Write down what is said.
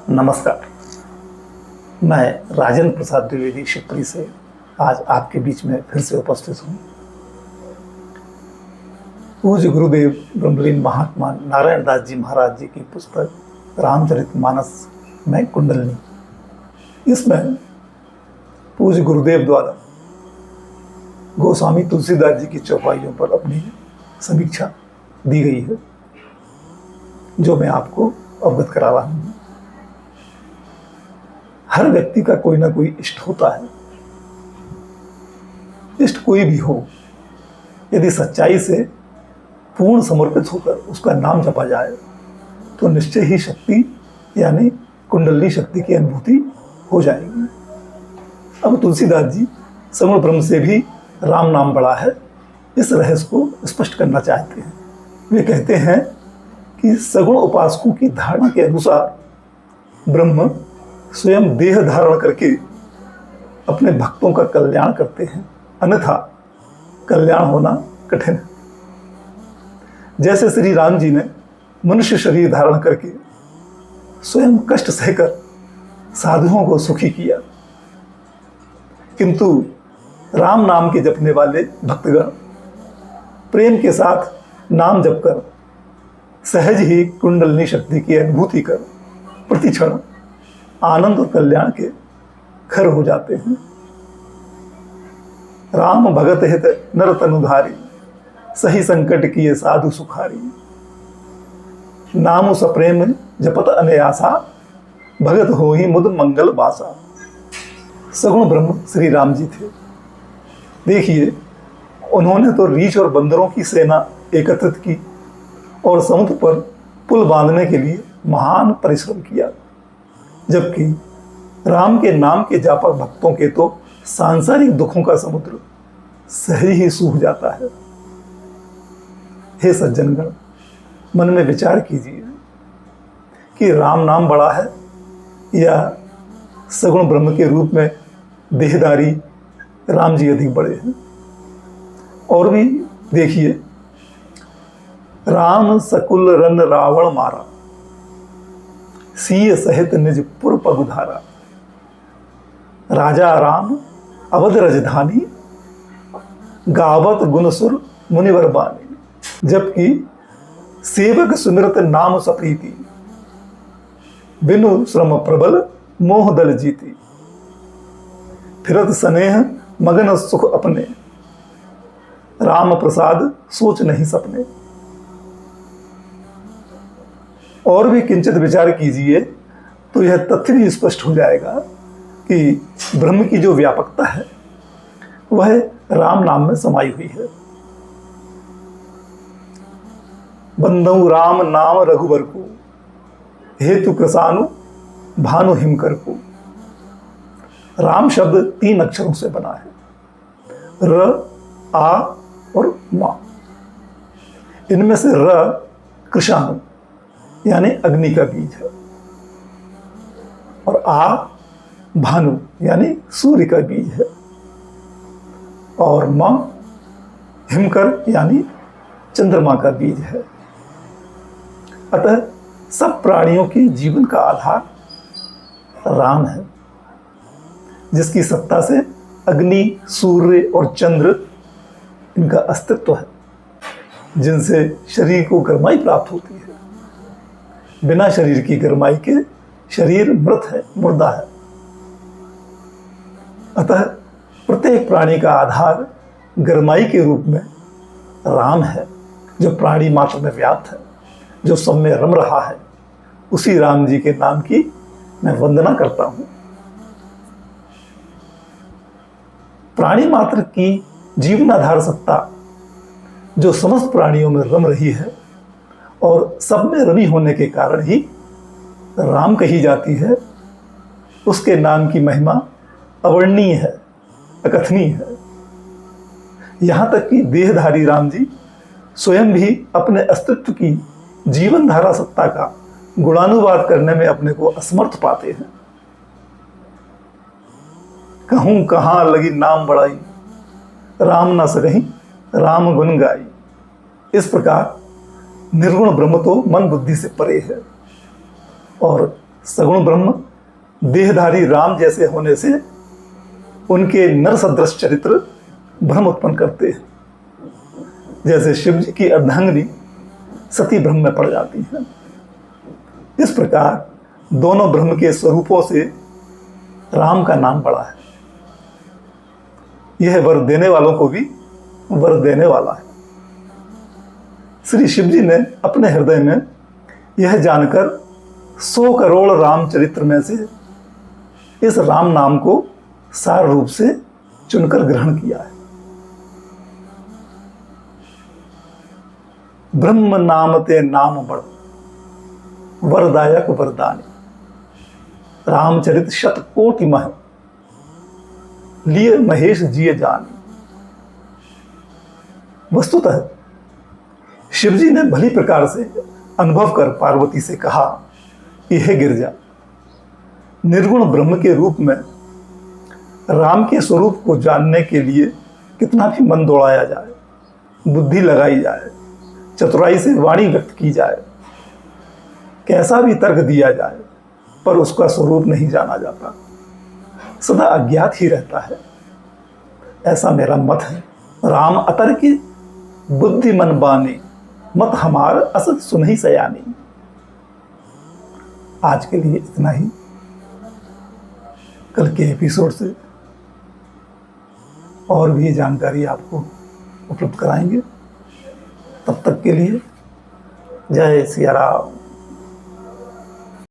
नमस्कार। मैं राजेंद्र प्रसाद द्विवेदी शिवपुरी से आज आपके बीच में फिर से उपस्थित हूँ। पूज्य गुरुदेव ब्रह्मलीन महात्मा नारायण दास जी महाराज जी की पुस्तक रामचरितमानस में कुंडलिनी, इसमें पूज्य गुरुदेव द्वारा गोस्वामी तुलसीदास जी की चौपाइयों पर अपनी समीक्षा दी गई है, जो मैं आपको अवगत करा रहा हूँ। हर व्यक्ति का कोई ना कोई इष्ट होता है। इष्ट कोई भी हो, यदि सच्चाई से पूर्ण समर्पित होकर उसका नाम जपा जाए तो निश्चय ही शक्ति यानी कुंडली शक्ति की अनुभूति हो जाएगी। अब तुलसीदास जी सगुण ब्रह्म से भी राम नाम बड़ा है, इस रहस्य को स्पष्ट करना चाहते हैं। वे कहते हैं कि सगुण उपासकों की धारणा के अनुसार ब्रह्म स्वयं देह धारण करके अपने भक्तों का कल्याण करते हैं, अन्यथा कल्याण होना कठिन है। जैसे श्री राम जी ने मनुष्य शरीर धारण करके स्वयं कष्ट सहकर साधुओं को सुखी किया, किंतु राम नाम के जपने वाले भक्तगण प्रेम के साथ नाम जपकर सहज ही कुंडलिनी शक्ति की अनुभूति कर प्रतिक्षण आनंद और कल्याण के खर हो जाते हैं। राम भगत हित नर तनुधारी, सही संकट किए साधु सुखारी। नाम सप्रेम जपत अनयासा, भगत हो ही मुद मंगल बासा। सगुण ब्रह्म श्री राम जी थे। देखिए, उन्होंने तो रीछ और बंदरों की सेना एकत्रित की और समुद्र पर पुल बांधने के लिए महान परिश्रम किया, जबकि राम के नाम के जापक भक्तों के तो सांसारिक दुखों का समुद्र सहज ही सूख जाता है। हे सज्जनगण, मन में विचार कीजिए कि राम नाम बड़ा है या सगुण ब्रह्म के रूप में देहधारी राम जी अधिक बड़े हैं। और भी देखिए, राम सकुल रन रावण मारा, सीय सहित निज पुर पगुधारा। राजा राम अवध रजधानी, गावत गुणसुर मुनिवर बानी। जबकि सेवक सुमिरत नाम सप्रीति, बिनु श्रम प्रबल मोह दल जीती। फिरत स्नेह मगन सुख अपने, राम प्रसाद सोच नहीं सपने। और भी किंचित विचार कीजिए तो यह तथ्य भी स्पष्ट हो जाएगा कि ब्रह्म की जो व्यापकता है वह राम नाम में समाई हुई है। बंदऊ राम नाम रघुवर को, हेतु कृसानु भानु हिमकर को। राम शब्द 3 अक्षरों से बना है, र, आ और मा। इनमें से र कृषाणु यानी अग्नि का बीज है, और आ भानु यानी सूर्य का बीज है, और मा हिमकर यानी चंद्रमा का बीज है। अतः सब प्राणियों के जीवन का आधार राम है, जिसकी सत्ता से अग्नि, सूर्य और चंद्र इनका अस्तित्व है, जिनसे शरीर को गर्माई प्राप्त होती है। बिना शरीर की गर्माई के शरीर मृत है, मुर्दा है। अतः प्रत्येक प्राणी का आधार गर्माई के रूप में राम है, जो प्राणी मात्र में व्याप्त है, जो सब में रम रहा है। उसी राम जी के नाम की मैं वंदना करता हूं। प्राणी मात्र की जीवनाधार सत्ता जो समस्त प्राणियों में रम रही है और सब में रमी होने के कारण ही राम कही जाती है, उसके नाम की महिमा अवर्णनीय है, अकथनीय है। यहां तक कि देहधारी राम जी स्वयं भी अपने अस्तित्व की जीवन धारा सत्ता का गुणानुवाद करने में अपने को असमर्थ पाते हैं। कहूं कहां लगी नाम बड़ाई, राम न सकहीं राम गुण गाई। इस प्रकार निर्गुण ब्रह्म तो मन बुद्धि से परे है और सगुण ब्रह्म देहधारी राम जैसे होने से उनके नर सदृश चरित्र भ्रम उत्पन्न करते हैं, जैसे शिव जी की अर्धांगिनी सती भ्रम में पड़ जाती है। इस प्रकार दोनों ब्रह्म के स्वरूपों से राम का नाम पड़ा है। यह वर देने वालों को भी वर देने वाला है। श्री शिव जी ने अपने हृदय में यह जानकर 100 करोड़ रामचरित्र में से इस राम नाम को सार रूप से चुनकर ग्रहण किया है। ब्रह्म नाम ते नाम बड़ वरदायक वरदानी, रामचरित शत कोटि मह लिए महेश जिए जानी। वस्तुतः शिवजी ने भली प्रकार से अनुभव कर पार्वती से कहा कि हे गिरजा, निर्गुण ब्रह्म के रूप में राम के स्वरूप को जानने के लिए कितना भी मन दौड़ाया जाए, बुद्धि लगाई जाए, चतुराई से वाणी व्यक्त की जाए, कैसा भी तर्क दिया जाए, पर उसका स्वरूप नहीं जाना जाता, सदा अज्ञात ही रहता है। ऐसा मेरा मत है। राम अतर्की बुद्धि मन बानी, मत हमार असत सुनही सयानी। आज के लिए इतना ही। कल के एपिसोड से और भी जानकारी आपको उपलब्ध कराएंगे। तब तक के लिए जय सिया राम।